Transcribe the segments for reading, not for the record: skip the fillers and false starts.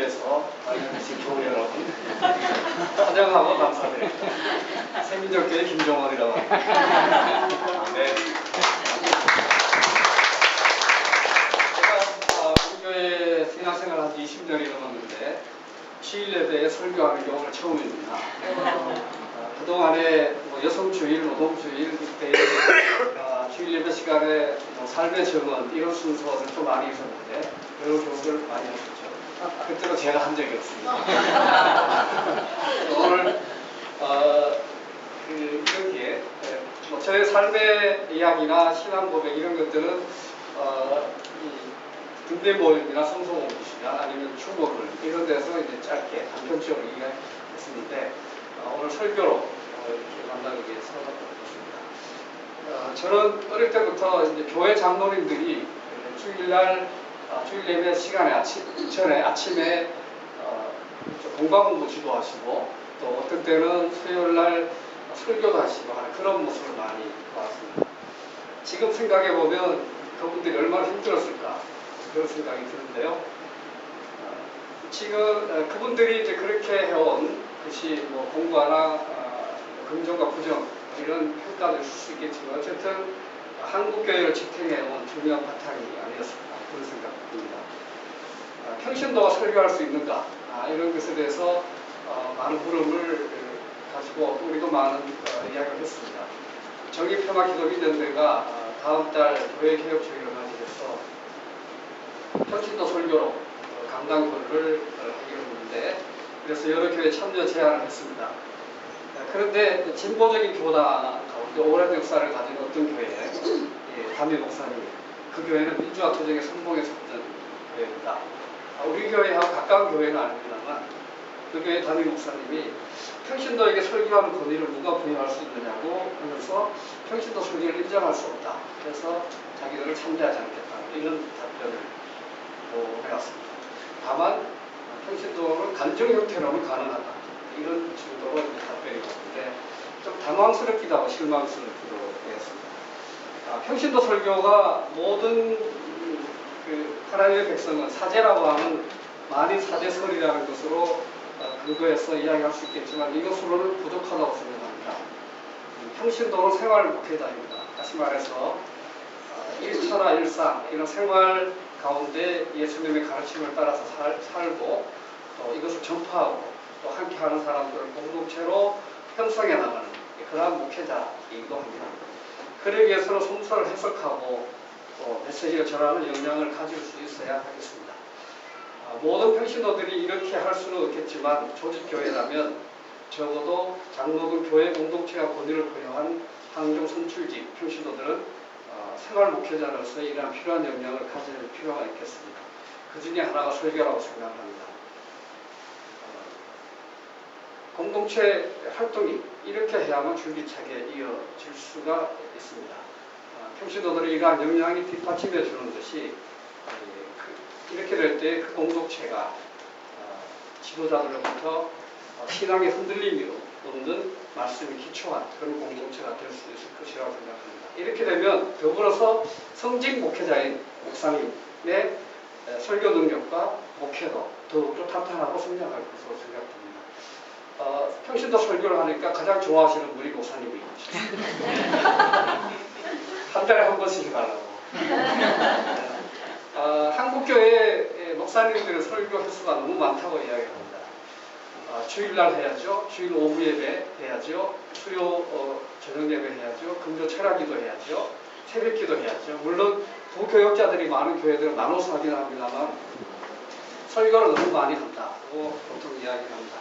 위해서 마련해주신 교회 여러분 환영하고 감사드립니다. 세민족교회 김종원이라고 합니다. 네. 제가 우리 교회 신앙생활 한 20년이 넘었는데 주일 예배에 설교하는 게 오늘 처음입니다. 그동안에 여성주일, 노동주일 그때 주일 예배 시간에 삶의 정원 이런 순서를 좀 많이 있었는데 여러 교육을 많이 하셨죠. 그때로 제가 한 적이 없습니다. 오늘 이렇게 저의 삶의 이야기나 신앙 고백 이런 것들은 군대 모임이나 성소공부시나 아니면 추모를 이런 데서 이제 짧게 단편적으로 이야기했었는데 오늘 설교로 이렇게 만나기 위해서 왔습니다. 저는 어릴 때부터 이제 교회 장로님들이 주일날 주일 예배 시간에 전에 아침에 공방 공부 지도하시고 또 어떤 때는 수요일날 설교도 하시고 하는 그런 모습을 많이 보았습니다. 지금 생각해 보면 그분들이 얼마나 힘들었을까 그런 생각이 드는데요. 지금 그분들이 이제 그렇게 해온 것이 뭐 공부하나 긍정과 부정 이런 평가를 줄 수 있겠지만 어쨌든 한국교회를 지탱해온 중요한 바탕이 아니었을까 그런 생각입니다. 평신도가 설교할 수 있는가 이런 것에 대해서 많은 물음을 가지고 우리도 많은 이야기를 했습니다. 정의평화기독인연대가 다음 달 교회개혁주의를 맞이해서 평신도 설교로 강당교를 하기로 했는데 그래서 여러 교회 참여 제안을 했습니다. 그런데 진보적인 교단 가운데 오랜 역사를 가진 어떤 교회에 담임 목사님 그 교회는 민주화 투쟁의 선봉에 섰던 교회입니다. 우리 교회하고 가까운 교회는 아닙니다만 그 교회 담임 목사님이 평신도에게 설교하는 권위를 누가 부여할 수 있느냐고 하면서 평신도 설교를 인정할 수 없다. 그래서 자기들을 참여하지 않겠다. 이런 답변을 해왔습니다. 다만 평신도는 간증 형태로는 가능하다. 이런 정도로 답변이 왔는데 좀 당황스럽기도 하고 실망스럽기도 했습니다. 평신도 설교가 모든 하나님의 백성은 사제라고 하는 만인 사제설이라는 것으로 근거해서 이야기할 수 있겠지만 이것으로는 부족하다고 생각합니다. 평신도는 생활 목회자입니다. 다시 말해서 일터나 일상 이런 생활 가운데 예수님의 가르침을 따라서 살고 또 이것을 전파하고 또 함께 하는 사람들을 공동체로 형성해 나가는 그러한 목회자이기도 합니다. 그러기 위해서는 성서를 해석하고 또 메시지를 전하는 역량을 가질 수 있어야 하겠습니다. 모든 평신도들이 이렇게 할 수는 없겠지만 조직교회라면 적어도 장로군 교회 공동체와 권위를 부여한 항종 선출직 평신도들은 생활 목회자로서 이러한 필요한 역량을 가질 필요가 있겠습니다. 그 중에 하나가 설교라고 생각합니다. 공동체 활동이 이렇게 해야만 줄기차게 이어질 수가 있습니다. 평신도들이 이러한 역량이 뒷받침해 주는 것이 이렇게 될 때 그 공동체가 지도자들로부터 신앙의 흔들림이 없는 말씀이 기초한 그런 공동체가 될 수 있을 것이라고 생각합니다. 이렇게 되면 더불어서 성직 목회자인 목사님의 설교 능력과 목회도 더욱더 탄탄하고 성장할 것으로 생각됩니다. 평신도 설교를 하니까 가장 좋아하시는 우리 목사님이 한 달에 한 번씩 해가려고 한국교회 목사님들의 설교 횟수가 너무 많다고 이야기합니다. 주일날 해야죠. 주일 오후 예배 해야죠. 수요 저녁 예배 해야죠. 금요 철야기도 해야죠. 새벽기도 해야죠. 물론 부교역자들이 많은 교회들은 나눠서 하긴 합니다만 설교를 너무 많이 한다고 보통 이야기합니다.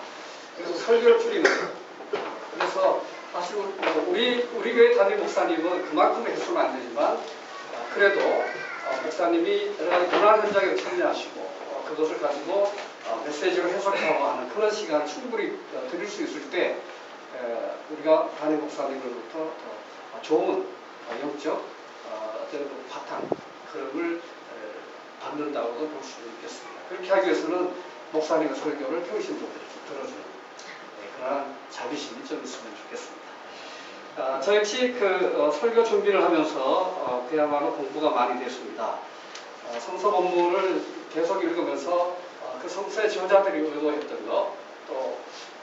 그래서 설교를 줄이는 거예요. 그래서 사실 우리 교회 담임 목사님은 그만큼의 횟수는 안 되지만 그래도 목사님이 여러 가지 고난 현장에 참여하시고 그것을 가지고 메시지를 해석하고 하는 그런 시간을 충분히 드릴 수 있을 때 우리가 담임 목사님으로부터 더 좋은 영적 어떤 바탕 그런 받는다고도 볼 수 있겠습니다. 그렇게 하기 위해서는 목사님의 설교를 평신도들이 들어주는 그러한 자비심이 좀 있으면 좋겠습니다. 저 역시 설교 준비를 하면서 그야말로 공부가 많이 됐습니다. 성서 본문을 계속 읽으면서 그 성서의 저자들이 의도했던 것, 또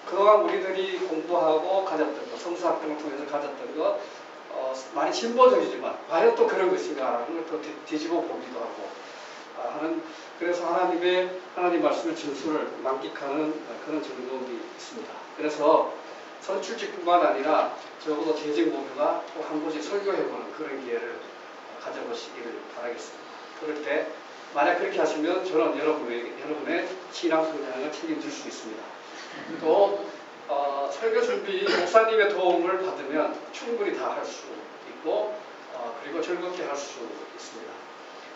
그동안 우리들이 공부하고 가졌던 것, 성서학 등을 통해서 가졌던 것, 많이 진보적이지만 과연 또 그런 것인가라는 걸 또 뒤집어 보기도 하고 하는, 그래서 하나님 말씀의 진수를 만끽하는 그런 즐거움이 있습니다. 그래서 선출직뿐만 아니라 적어도 재직모두가 꼭 한 번씩 설교해보는 그런 기회를 가져보시기를 바라겠습니다. 그럴 때 만약 그렇게 하시면 저는 여러분의 신앙 성장을 책임질 수 있습니다. 또 설교 준비 목사님의 도움을 받으면 충분히 다 할 수 있고 그리고 즐겁게 할 수 있습니다.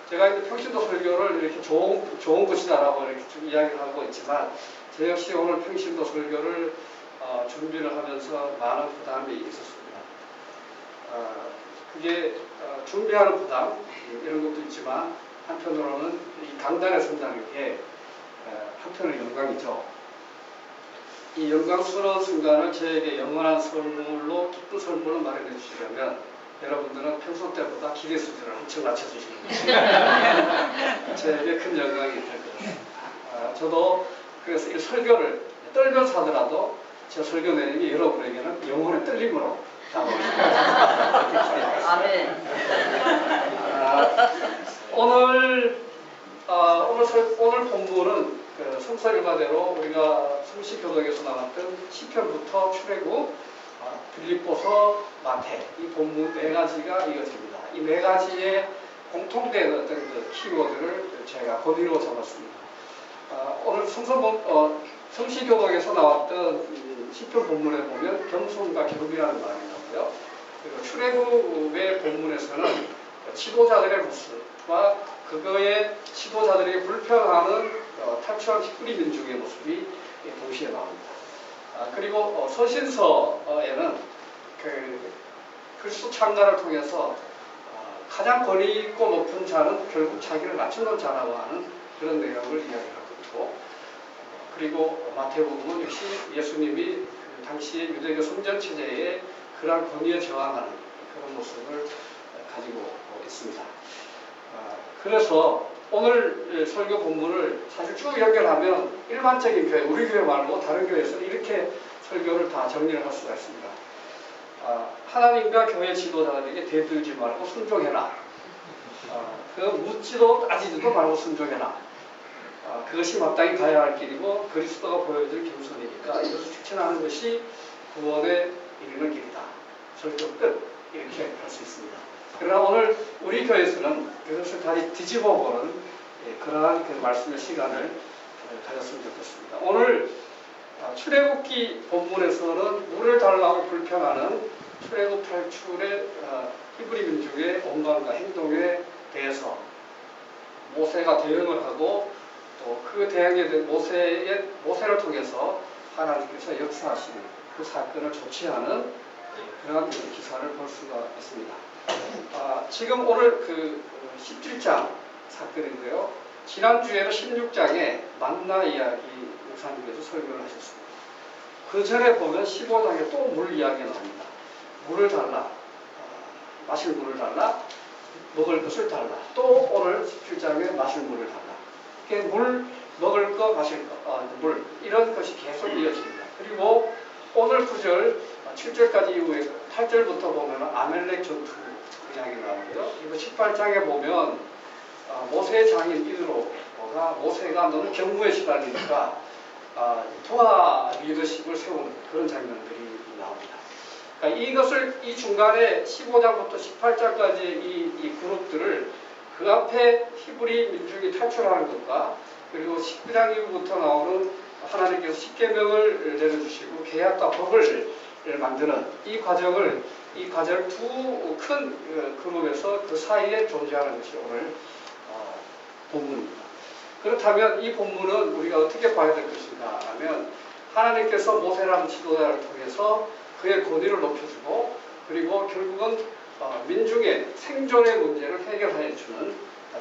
제가 이제 평신도 설교를 이렇게 좋은 것이다라고 이렇게 좀 이야기를 하고 있지만 저 역시 오늘 평신도 설교를 준비를 하면서 많은 부담이 있었습니다. 그게 준비하는 부담 이런 것도 있지만 한편으로는 이 강단에 선다는 게 한편의 영광이죠. 이 영광스러운 순간을 저에게 영원한 선물로 기쁜 선물로 마련해 주시려면 여러분들은 평소 때보다 기대 수준을 한층 낮춰주시는 것이 저에게 큰 영광이 될 것 같습니다. 저도 그래서 이 설교를 떨면서 하더라도 제 설교 내용이 여러분에게는 영혼의 떨림으로 다가오십니다. 아멘. 오늘 본문은 그 성서 일과대로 우리가 성시교독에서 나왔던 시편부터 출애굽, 빌립보서, 마태 이 본문 네 가지가 이어집니다. 이 네 가지의 공통된 어떤 그 키워드를 제가 권위로 잡았습니다. 오늘 성시교독에서 나왔던 시편 본문에 보면 겸손과 겸비라는 말이 나오고요. 그리고 출애굽의 본문에서는 지도자들의 모습과 그거의 지도자들이 불평하는 탈출한 히브리 민족의 모습이 동시에 나옵니다. 그리고 서신서에는 그 그리스도 창가를 통해서 가장 권위 있고 높은 자는 결국 자기를 낮추는 자라고 하는 그런 내용을 이야기하고 있고, 그리고 마태복음은 역시 예수님이 그 당시의 유대교 성전 체제에 그러한 권위에 저항하는 그런 모습을 가지고 있습니다. 그래서 오늘 설교 본문을 사실 쭉 연결하면 일반적인 교회, 우리 교회 말고 다른 교회에서는 이렇게 설교를 다 정리를 할 수가 있습니다. 하나님과 교회 지도자들에게 대들지 말고 순종해라. 그 묻지도 따지지도 말고 순종해라. 그것이 마땅히 가야 할 길이고 그리스도가 보여줄 겸손이니까 이것을 추천하는 것이 구원에 이르는 길이다. 설교 끝. 이렇게 할 수 있습니다. 그러나 오늘 우리 교회에서는 이것을 다시 뒤집어보는 그러한 그 말씀의 시간을 가졌으면 좋겠습니다. 오늘 출애굽기 본문에서는 물을 달라고 불평하는 출애굽 탈출의 히브리 민족의 온방과 행동에 대해서 모세가 대응을 하고 또 그 대응에 대해 모세를 통해서 하나님께서 역사하시는 그 사건을 조치하는 그러한 기사를 볼 수가 있습니다. 지금 오늘 그 17장 사건인데요. 지난주에는 16장에 만나 이야기 목사님께서 설교를 하셨습니다. 그 전에 보면 15장에 또 물 이야기가 나옵니다. 물을 달라, 마실 물을 달라, 먹을 것을 달라. 또 오늘 17장에 마실 물을 달라. 물, 먹을 것, 마실 것, 물 이런 것이 계속 이어집니다. 그리고 오늘 9절, 7절까지 이후에 8절부터 보면 아멜렉 전투 이야기 나오고요. 그리고 18장에 보면 모세의 장인 이드로가 모세가 너무 경무에 시달리니까 투하 리더십을 세우는 그런 장면들이 나옵니다. 그러니까 이 중간에 15장부터 18장까지 이 그룹들을 그 앞에 히브리 민족이 탈출하는 것과 그리고 19장 이후부터 나오는 하나님께서 십계명을 내려주시고 계약과 법을 만드는 이 과정을 두 큰 그룹에서 그 사이에 존재하는 것이 오늘 본문입니다. 그렇다면 이 본문은 우리가 어떻게 봐야 될 것인가 하면 하나님께서 모세라는 지도자를 통해서 그의 권위를 높여주고 그리고 결국은 민중의 생존의 문제를 해결해 주는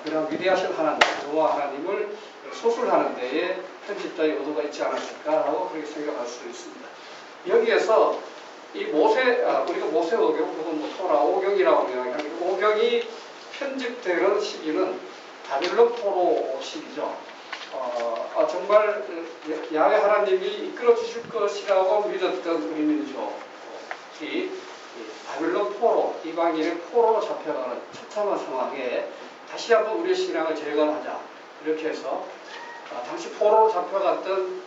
그런 위대하신 하나님, 여호와 하나님을 소술하는 데에 편집자의 의도가 있지 않았을까라고 그렇게 생각할 수 있습니다. 여기에서 이 우리가 모세오경 혹은 토라 오경이라고 이야기하는 오경이 편집되는 시기는 바빌론 포로 시기죠. 정말 야훼 하나님이 이끌어 주실 것이라고 믿었던 우리 민족이 바벨론 포로, 이방인의 포로로 잡혀가는 처참한 상황에 다시 한번 우리의 신앙을 재건하자. 이렇게 해서 당시 포로로 잡혀갔던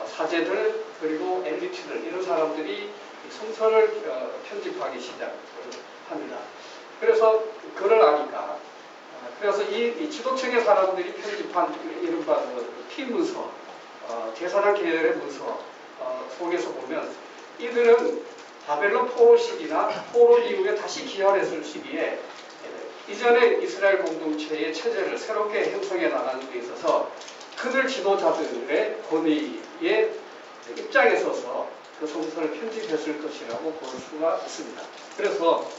사제들 그리고 엘리트들 이런 사람들이 성서를 편집하기 시작합니다. 그래서 글을 아니까 그래서 이 지도층의 사람들이 편집한 이른바 피문서, 제사장 계열의 문서 속에서 보면 이들은 바벨론 포로 시기나 포로 이후에 다시 기환했을 시기에 이전에 이스라엘 공동체의 체제를 새롭게 형성해 나가는 데 있어서 그들 지도자들의 권위의 입장에 서서 그 성서를 편집했을 것이라고 볼 수가 있습니다. 그래서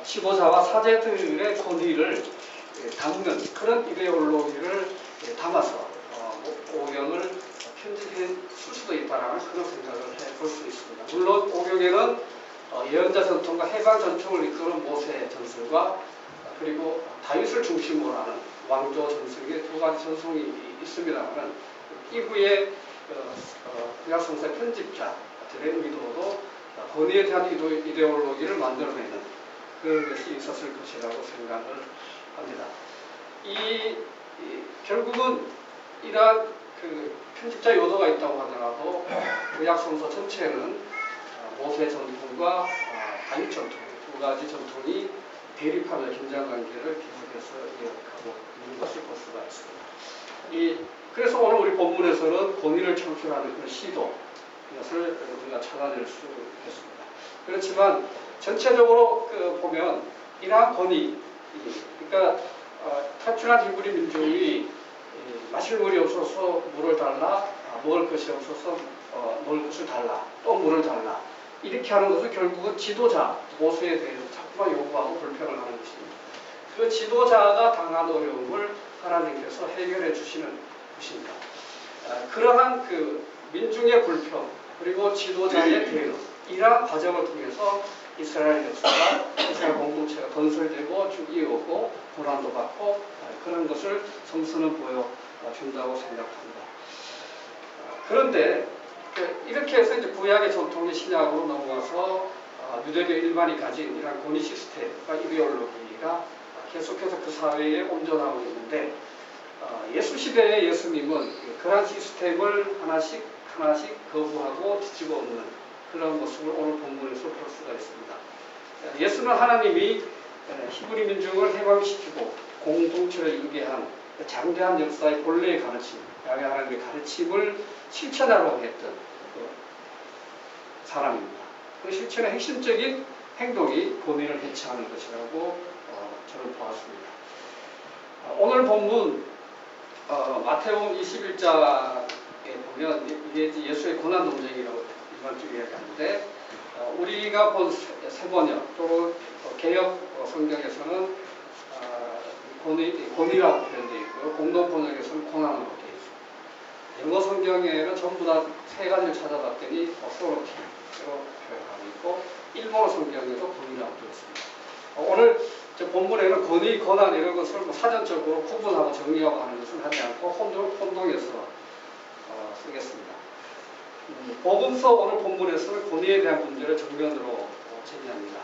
지도자와 사제들의 권위를 담는 그런 이데올로기를 담아서 오경을 편집했을 수도 있다는 그런 생각을 해볼 수 있습니다. 물론 오경에는 예언자 전통과 해방 전통을 이끄는 모세 전설과 그리고 다윗을 중심으로 하는 왕조 전설의 두 가지 전송이 있습니다만 이후에 구약성서 편집자들의 의도도 권위에 대한 이데올로기를 만들어내는 그런 것이 있었을 것이라고 생각을 합니다. 결국은 이러한 그 편집자 요도가 있다고 하더라도 구약성서 전체는 모세 전통과 다윗 전통 두 가지 전통이 대립하는 긴장관계를 계속해서 이어가고 있는 것을 볼 수가 있습니다. 그래서 오늘 우리 본문에서는 권위를 창출하는 그 시도 이것을 우리가 찾아낼 수 있겠습니다. 그렇지만 전체적으로 보면 이러한 권위, 그러니까 탈출한 히브리 민족이 마실 물이 없어서 물을 달라, 먹을 것이 없어서 먹을 것을 달라, 또 물을 달라 이렇게 하는 것은 결국은 지도자, 모세에 대해서 자꾸만 요구하고 불평을 하는 것입니다. 그 지도자가 당한 어려움을 하나님께서 해결해 주시는 것입니다. 그러한 그 민중의 불평 그리고 지도자의 대응 이러한 과정을 통해서 이스라엘 역사가 이스라엘 공동체가 건설되고 쭉 이어오고 고난도 받고 그런 것을 성서는 보여준다고 생각합니다. 그런데 이렇게 해서 이제 구약의 전통이 신약으로 넘어가서 유대교 일반이 가진 이런 권위 시스템과 이데올로기가 계속해서 그 사회에 온전하고 있는데 예수 시대의 예수님은 그러한 시스템을 하나씩 거부하고 뒤집어 엎는 그런 모습을 오늘 본문에서 볼 수가 있습니다. 예수는 하나님이 히브리 민족을 해방시키고 공동체를 이루게 한 장대한 역사의 본래의 가르침, 야훼 하나님의 가르침을 실천하려고 했던 사람입니다. 그 실천의 핵심적인 행동이 권위를 해체하는 것이라고 저는 보았습니다. 오늘 본문 마태복음 21장에 보면 이게 예수의 고난 논쟁이라고 일반적으로 이야기하는데 우리가 본 세번역 또는 개역 성경에서는 권위라고 표현되어 있고요. 공동 번역에서는 고난으로 되어 있습니다. 영어 성경에는 전부 다 세 가지를 찾아봤더니 authority로 표현하고 있고 일본어 성경에도 권위라고 되어 있습니다. 오늘 본문에는 권위, 권한 이런 것을 사전적으로 구분하고 정리하고 하는 것은 하지 않고 혼동해서 쓰겠습니다. 복음서 오늘 본문에서는 권위에 대한 문제를 정면으로 제기합니다.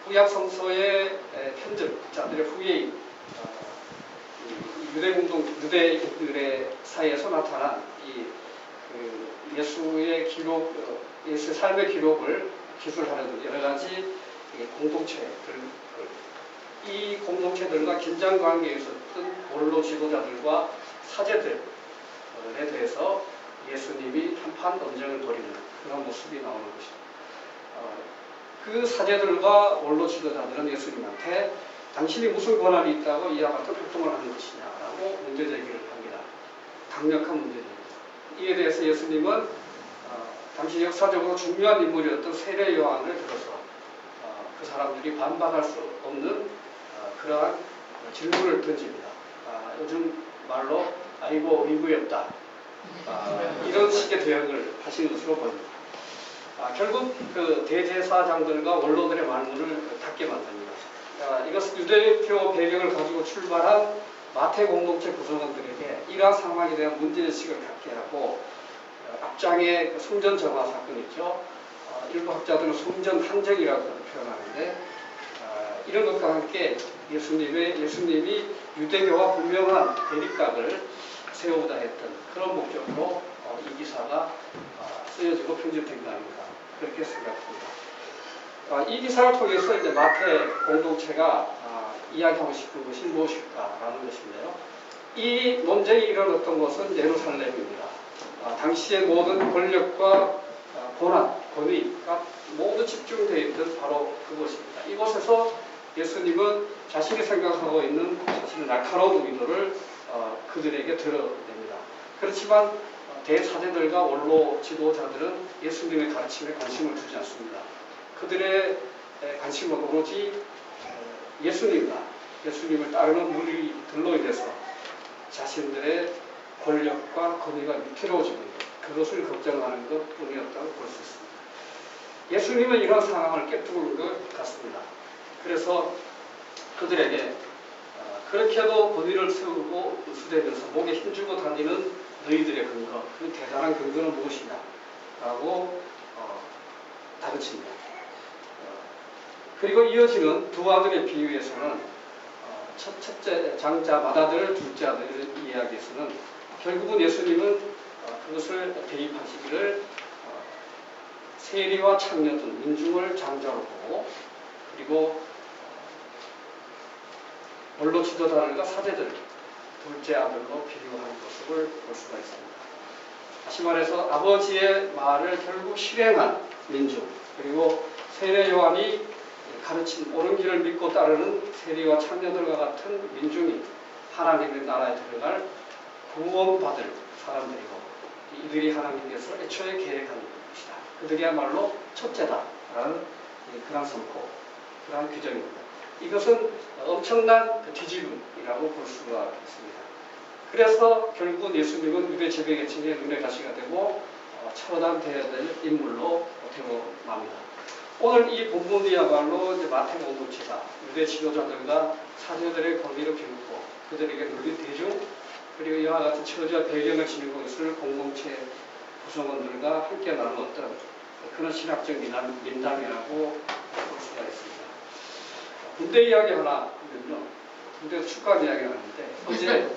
구약 성서의 편집자들의 후예인 유대인들의 사이에서 나타난 예수의 기록, 예수의 삶의 기록을 기술하는 여러 가지 공동체들, 이 공동체들과 긴장 관계에 있었던 원로 지도자들과 사제들에 대해서 예수님이 한판 논쟁을 벌이는 그런 모습이 나오는 것입니다. 그 사제들과 원로 지도자들은 예수님한테 당신이 무슨 권한이 있다고 이와 같은 활동을 하는 것이냐라고 문제 제기를 합니다. 강력한 문제 제기입니다. 이에 대해서 예수님은 당시 역사적으로 중요한 인물이었던 세례 요한을 들어서 그 사람들이 반박할 수 없는 그러한 질문을 던집니다. 요즘 말로 아이고 의무이 없다. 이런 식의 대응을 하시는 것으로 보입니다. 결국 그 대제사장들과 원로들의 말문을 닫게 만듭니다. 이것은 유대교 배경을 가지고 출발한 마태 공동체 구성원들에게 이러한 상황에 대한 문제의식을 갖게 하고 앞장의 성전 정화 사건 있죠. 일부 학자들은 성전 한정이라고 표현하는데 이런 것과 함께 예수님이 유대교와 분명한 대립각을 세우고자 했던 그런 목적으로 이 기사가 쓰여지고 편집된 거 아닌가 그렇게 생각합니다. 이 기사를 통해서 이제 마태 공동체가 이야기하고 싶은 것이 무엇일까라는 것인데요. 이 논쟁이 일어났던 것은 예루살렘입니다. 당시의 모든 권력과 고난, 권위가 모두 집중되어 있던 바로 그곳입니다. 이곳에서 예수님은 자신이 생각하고 있는 자신의 날카로운 의도를 그들에게 드러냅니다. 그렇지만 대사제들과 원로 지도자들은 예수님의 가르침에 관심을 두지 않습니다. 그들의 관심은 오로지 예수님을 따르는 무리들로 인해서 자신들의 권력과 권위가 위태로워지는 것, 그것을 걱정하는 것 뿐이었다고 볼 수 있습니다. 예수님은 이런 상황을 깨뜨린 것 같습니다. 그래서 그들에게 그렇게도 권위를 세우고 수대면서 목에 힘주고 다니는 너희들의 근거, 그 대단한 근거는 무엇이냐 라고 다그칩니다. 그리고 이어지는 두 아들의 비유에서는 첫째 장자 맏아들, 둘째 아들의 이야기에서는 결국은 예수님은 그것을 대입하시기를 세리와 창녀들, 민중을 장자로 보고 그리고 원로 지도자들과 사제들, 둘째 아들로 비유하는 모습을 볼 수가 있습니다. 다시 말해서 아버지의 말을 결국 실행한 민중, 그리고 세례 요한이 가르친 옳은 길을 믿고 따르는 세리와 창녀들과 같은 민중이 하나님의 나라에 들어갈 구원받을 사람들이고 이들이 하나님께서 애초에 계획한 것이다. 그들이야말로 첫째다라는 그런 선포, 그런 규정입니다. 이것은 엄청난 뒤집음이라고 볼 수가 있습니다. 그래서 결국은 예수님은 유대 지배계층의 눈의 가시가 되고 처단되어야 될 인물로 되고 맙니다. 오늘 이 본문이야말로 마태 공동체가 유대 지도자들과 사제들의 권위를 비웃고 그들에게 눌린 대중 그리고 이와 같은 처지와 배경을 지니고 있을 공동체 구성원들과 함께 나누었던 그런 신학적 민담이라고 볼 수가 있습니다. 군대 이야기 하나 하면요. 군대에서 축구한 이야기가 나는데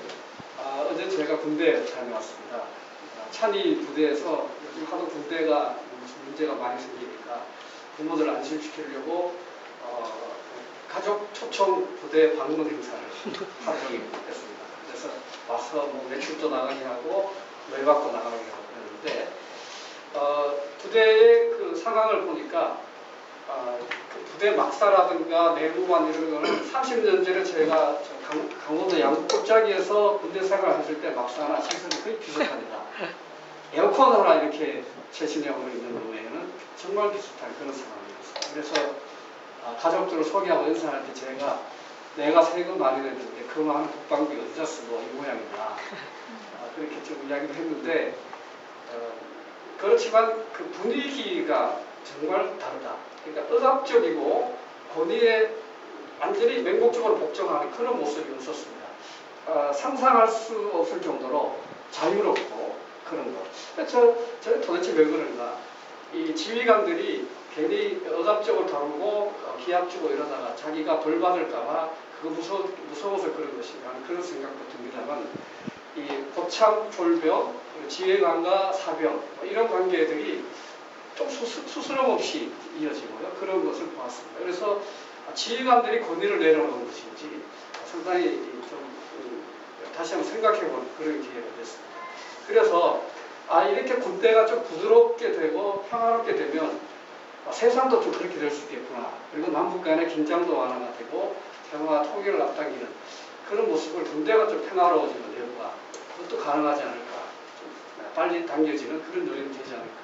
어제 제가 군대에 다녀왔습니다. 찬이 부대에서 요즘 하도 군대가 문제가 많이 생기니까 부모들 안심시키려고 가족 초청 부대 방문 행사를 하루 종일 했습니다. 그래서 와서 뭐 외출도 나가게 하고 외박도 나가게 하고 그랬는데 부대의 그 상황을 보니까 그 부대 막사라든가 내부관 이런 거는 30년 전에 제가 강원도 양곡골짜기에서 군대 생활을 했을 때 막사나 시설이 거의 비슷합니다. 에어컨 하나 이렇게 최신형으로 있는 것 외에는 정말 비슷한 그런 상황이었어요. 그래서 가족들을 소개하고 인사할 때 내가 세금 많이 냈는데 그 많은 국방비 어디다 쓰고 이 모양이다. 그렇게 좀 이야기를 했는데 그렇지만 그 분위기가 정말 다르다. 그러니까 억압적이고 권위에 완전히 맹목적으로 복종하는 그런 모습이 없었습니다. 상상할 수 없을 정도로 자유롭고 그런 것. 저 도대체 왜 그런가? 이 지휘관들이 괜히 억압적으로 다루고 기합주고 이러다가 자기가 벌 받을까봐 그거 무서워서 그런 것인가 하는 그런 생각도 듭니다만 이 고참 졸병, 지휘관과 사병 이런 관계들이 좀 수스럼 없이 이어지고요. 그런 것을 보았습니다. 그래서 지휘관들이 권위를 내려놓은 것인지 상당히 좀 다시 한번 생각해보는 그런 기회가 됐습니다. 그래서 이렇게 군대가 좀 부드럽게 되고 평화롭게 되면 세상도 좀 그렇게 될 수 있겠구나. 그리고 남북 간의 긴장도 완화가 되고 평화와 통일을 앞당기는 그런 모습을 군대가 좀 평화로워지는 여부가 그것도 가능하지 않을까. 좀 빨리 당겨지는 그런 요인이 되지 않을까.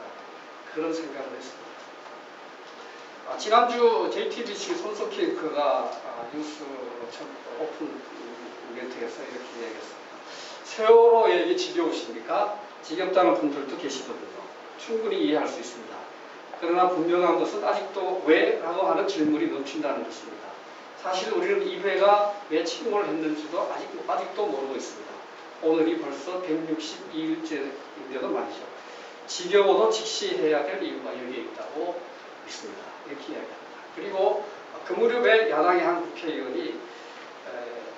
그런 생각을 했습니다. 지난주 JTBC 손석희가 뉴스 오픈 이벤트에서 이렇게 얘기했습니다. 세월호 얘기 지겨우십니까? 지겹다는 분들도 계시거든요. 충분히 이해할 수 있습니다. 그러나 분명한 것은 아직도 왜? 라고 하는 질문이 넘친다는 것입니다. 사실 우리는 이 회가 왜 침몰을 했는지도 아직도 모르고 있습니다. 오늘이 벌써 162일째인데도 말이죠. 지겨워도 즉시 해야 될 이유가 여기에 있다고 믿습니다. 이렇게 이야기합니다. 그리고 그 무렵에 야당의 한 국회의원이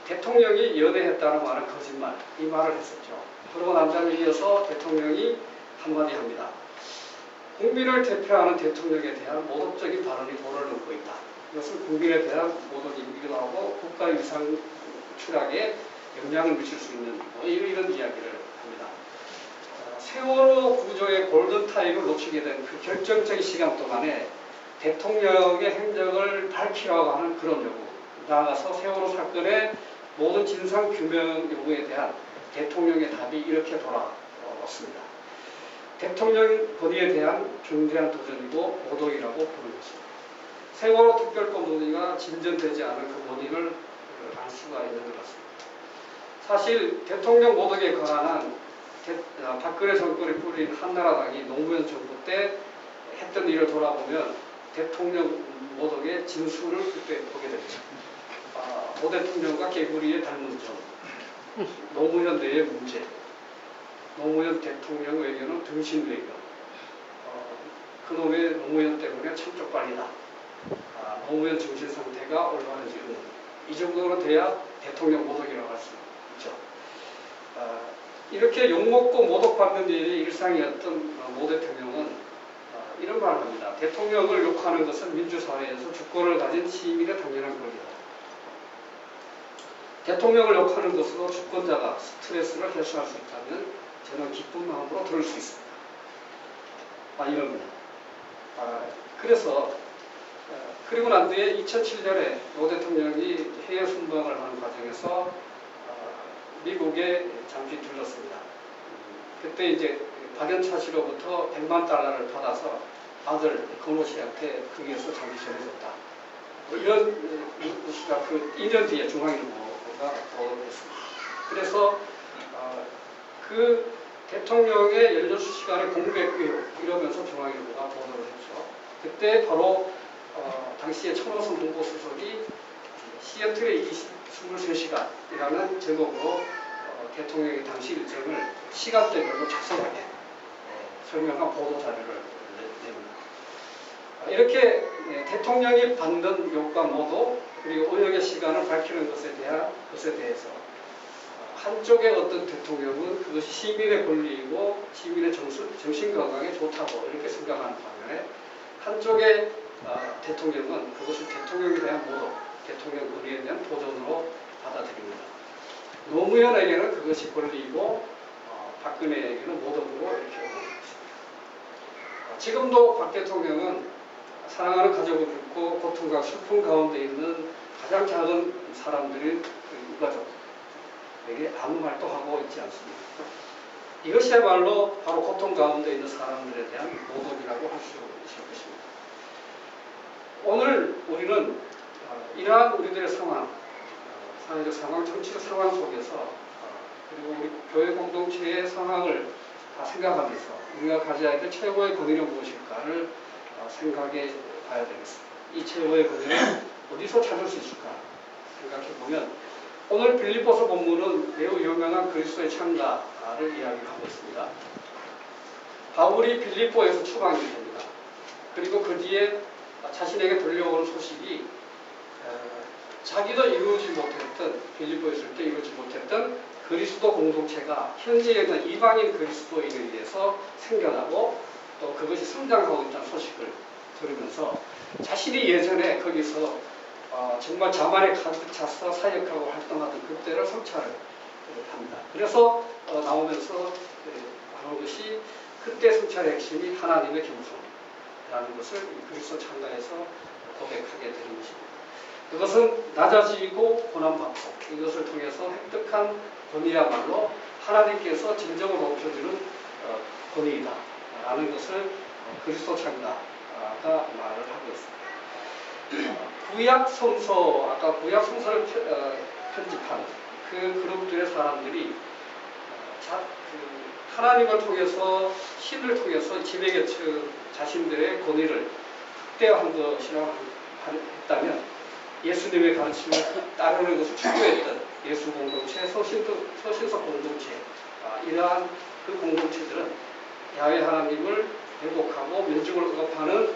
대통령이 연애했다는 말은 거짓말, 이 말을 했었죠. 그러고 난 다음에 이어서 대통령이 한마디 합니다. 국민을 대표하는 대통령에 대한 모독적인 발언이 도를 넘고 있다. 이것은 국민에 대한 모독이기도 하고 국가 위상 추락에 영향을 미칠 수 있는 이런 이야기를 합니다. 세월호 구조의 골든타임을 놓치게 된 그 결정적인 시간 동안에 대통령의 행적을 밝히라고 하는 그런 요구, 나아가서 세월호 사건의 모든 진상 규명 요구에 대한 대통령의 답이 이렇게 돌아왔습니다. 대통령 권위에 대한 중대한 도전이고 모독이라고 부르는 것입니다. 세월호 특별법 논의가 진전되지 않은 그 원인을 알 수가 있는 것 같습니다. 사실 대통령 모독에 관한 박근혜 정권이 꾸린 한나라당이 노무현 정부 때 했던 일을 돌아보면 대통령 모독의 진수를 그때 보게 됩니다. 오 대통령과 개구리의 닮은 점, 노무현 내의 문제, 노무현 대통령 외교는 등신 외교, 그놈의 노무현 때문에 참 쪽팔리다, 노무현 정신 상태가 올바르지 않는, 이 정도로 돼야 대통령 모독이라고 할 수 있죠. 이렇게 욕먹고 모독받는 일이 일상이었던 모 대통령은 이런 말을 합니다. 대통령을 욕하는 것은 민주사회에서 주권을 가진 시민의 당연한 권리다. 대통령을 욕하는 것으로 주권자가 스트레스를 해소할 수 있다면 저는 기쁜 마음으로 들을 수 있습니다. 이럽니다. 그래서 그리고 난 뒤에 2007년에 노 대통령이 해외 순방을 하는 과정에서 미국에 잠시 들렀습니다. 그때 이제 박연차 씨로부터 100만 달러를 받아서 아들 건호 씨한테 거기에서 잠시 전해줬다. 이런 뉴스가 그 2년 뒤에 중앙일보가 보도했습니다. 그래서 그 대통령의 16시간의 공백 의혹 이러면서 중앙일보가 보도를 했죠. 그때 바로 당시에 천호선 홍보수석이 시애틀의 23시간이라는 제목으로 대통령의 당시 일정을 시간대별로 자세하게 설명한 보도자료를 냅니다. 이렇게 대통령이 받는 욕과 모독 그리고 의혹의 시간을 밝히는 것에 대해서 한쪽의 어떤 대통령은 그것이 시민의 권리이고 시민의 정신 건강에 좋다고 이렇게 생각하는 반면에 한쪽의 대통령은 그것을 대통령에 대한 모독, 대통령 권리에 대한 도전으로 받아들입니다. 노무현에게는 그것이 권리이고 박근혜에게는 모독으로 이렇게 오는 것입니다. 지금도 박 대통령은 사랑하는 가족을 잃고 고통과 슬픔 가운데 있는 가장 작은 사람들인 유가족에게 아무 말도 하고 있지 않습니다. 이것이야말로 바로 고통 가운데 있는 사람들에 대한 모독이라고 할 수 있을 것입니다. 오늘 우리는 이러한 우리들의 상황, 사회적 상황, 정치적 상황 속에서 그리고 우리 교회 공동체의 상황을 다 생각하면서 우리가 가져야 될 최고의 권위는 무엇일까를 생각해 봐야 되겠습니다. 이 최고의 권위는 어디서 찾을 수 있을까 생각해 보면 오늘 빌립보서 본문은 매우 유명한 그리스도의 창가를 이야기하고 있습니다. 바울이 빌립보에서 추방이 됩니다. 그리고 그 뒤에 자신에게 들려오는 소식이 자기도 이루지 못했던 빌립보에 있을 때 이루지 못했던 그리스도 공동체가 현지에 있는 이방인 그리스도인에 의해서 생겨나고 또 그것이 성장하고 있다는 소식을 들으면서 자신이 예전에 거기서 정말 자만에 가득 차서 사역하고 활동하던 그때를 성찰을 합니다. 그래서 나오면서 하는 것이 그때 성찰의 핵심이 하나님의 겸손이라는 것을 그리스도 창가에서 고백하게 되는 것입니다. 그것은 낮아지고 고난받고 이것을 통해서 획득한 권위야말로 하나님께서 진정으로 높여주는 권위이다 라는 것을 그리스도 창가가 말을 하고 있습니다. 구약 성서, 아까 구약 성서를 편집한 그 그룹들의 사람들이 하나님을 통해서 신을 통해서 지배계 자신들의 권위를 확대한 것이라고 했다면 예수님의 가르침을 따르는 것을 추구했던 예수 공동체, 서신서 공동체, 이러한 그 공동체들은 야훼 하나님을 회복하고 민중을 억압하는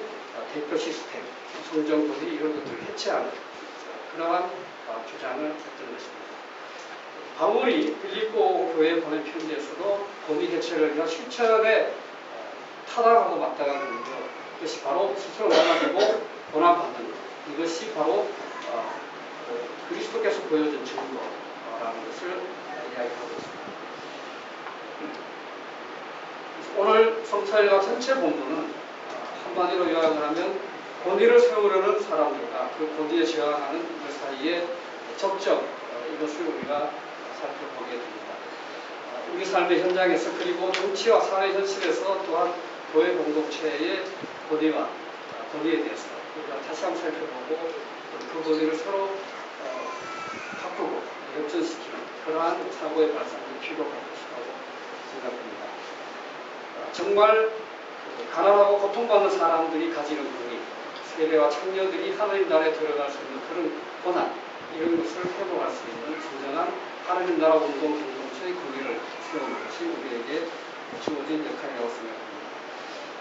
대표 시스템, 성정들이 이런 것들을 해체하는 그러한 주장을 했던 것입니다. 바울이 빌립보 교회에 보낸 편지에서도 권위 해체를 위한 실천에 타당하고 마땅한 것, 이것이 바로 스스로 나가지고 고난받는 것, 이것이 바로 그리스도께서 보여준 증거라는 것을 이야기하고 있습니다. 오늘 성찰과 전체 본문은 한마디로 요약을 하면 권위를 세우려는 사람들과 그 권위에 저항하는 그 사이의 접점, 이것을 우리가 살펴보게 됩니다. 우리 삶의 현장에서 그리고 정치와 사회 현실에서 또한 교회 공동체의 권위에 대해서 우리가 다시 한번 살펴보고 그 권위를 서로 바꾸고 역전시키는 그러한 사고의 발상이 필요할 것이라고 생각합니다. 정말 가난하고 고통받는 사람들이 가지는 권위, 세대와 청년들이 하나님 나라에 들어갈 수 있는 그런 권한, 이런 것을 회복할 수 있는 진정한 하나님 나라 운동 공동체의 권위를 세우는 것이 우리에게 주어진 역할이라고 생각합니다.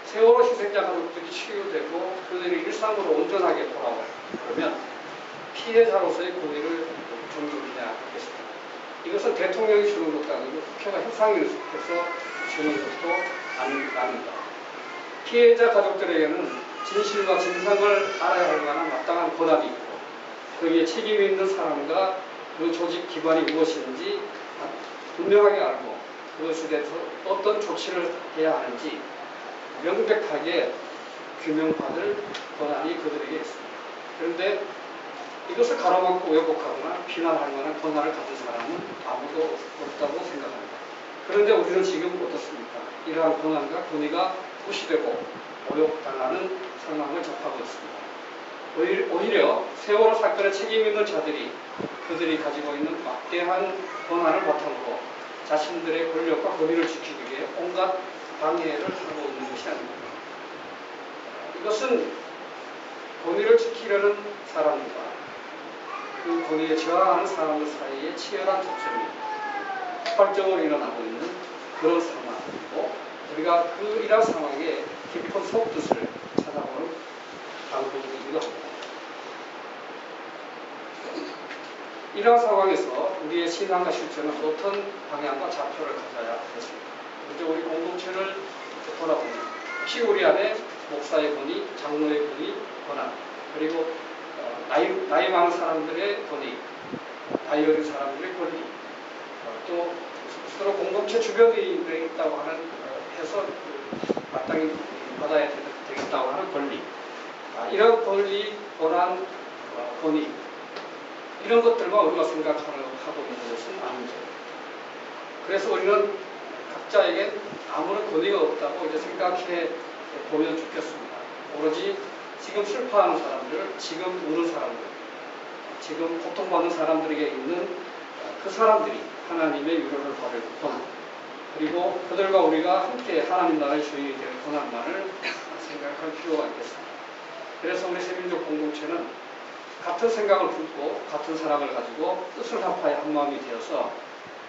세월호 희생자 가족들이 치유되고 그들이 일상으로 온전하게 돌아오고 그러면 피해자로서의 권위를 존중해야 하겠습니다. 이것은 대통령이 주는 것도 아니고 국회가 협상해서 주는 것도 아닙니다. 피해자 가족들에게는 진실과 진상을 알아야 할 만한 마땅한 권한이 있고 거기에 책임이 있는 사람과 그 조직 기관이 무엇인지 분명하게 알고 그것에 대해서 어떤 조치를 해야 하는지 명백하게 규명받을 권한이 그들에게 있습니다. 그런데 이것을 가로막고 왜곡하거나 비난할 만한 권한을 가진 사람은 아무도 없다고 생각합니다. 그런데 우리는 지금 어떻습니까? 이러한 권한과 권위가 무시되고 모욕당하는 상황을 접하고 있습니다. 오히려 세월호 사건에 책임 있는 자들이 그들이 가지고 있는 막대한 권한을 바탕으로 자신들의 권력과 권위를 지키기 위해 온갖 방해를 하고 있는 것이 아닙니다. 이것은 권위를 지키려는 사람들과 그 권위에 저항하는 사람들 사이에 치열한 접점이 폭발적으로 일어나고 있는 그런 상황이고 우리가 이러한 상황에 깊은 속뜻을 찾아보는 방법이기도 합니다. 이러한 상황에서 우리의 신앙과 실천은 어떤 방향과 좌표를 가져야 하겠습니까? 먼저 우리 공동체를 돌아보면 혹시 우리 안에 목사의 권위, 장로의 권한, 그리고 나이 많은 사람들의 권위, 나이 어린 사람들의 권리, 또 서로 공동체 주변에 있다고 하는 해서 마땅히 받아야 되겠다고 하는 권리, 이런 권리, 권한, 권위, 이런 것들만 우리가 생각하고 있는 것은 아니죠. 그래서 우리는 각자에게 아무런 권위가 없다고 이제 생각해 보면 좋겠습니다. 오로지 지금 슬퍼하는 사람들, 지금 우는 사람들, 지금 고통받는 사람들에게 있는 그 사람들이 하나님의 위로를 받을 권한, 그리고 그들과 우리가 함께 하나님 나라의 주인이 될 권한만을 생각할 필요가 있겠습니다. 그래서 우리 세민족 공동체는 같은 생각을 품고 같은 사랑을 가지고 뜻을 합하여 한마음이 되어서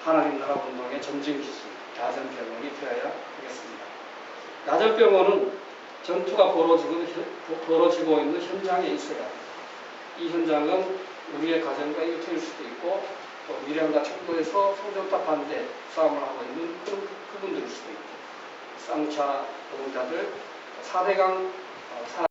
하나님 나라 운동의 전진기지, 야전병원이 되어야 하겠습니다. 야전병원은 전투가 벌어지고 있는 현장에 있어야 합니다. 이 현장은 우리의 가정과 일터일 수도 있고 또 밀양과 청도에서 성전탑 반대 싸움을 하고 있는 그분들일 수도 있고 쌍차 노동자들, 4대강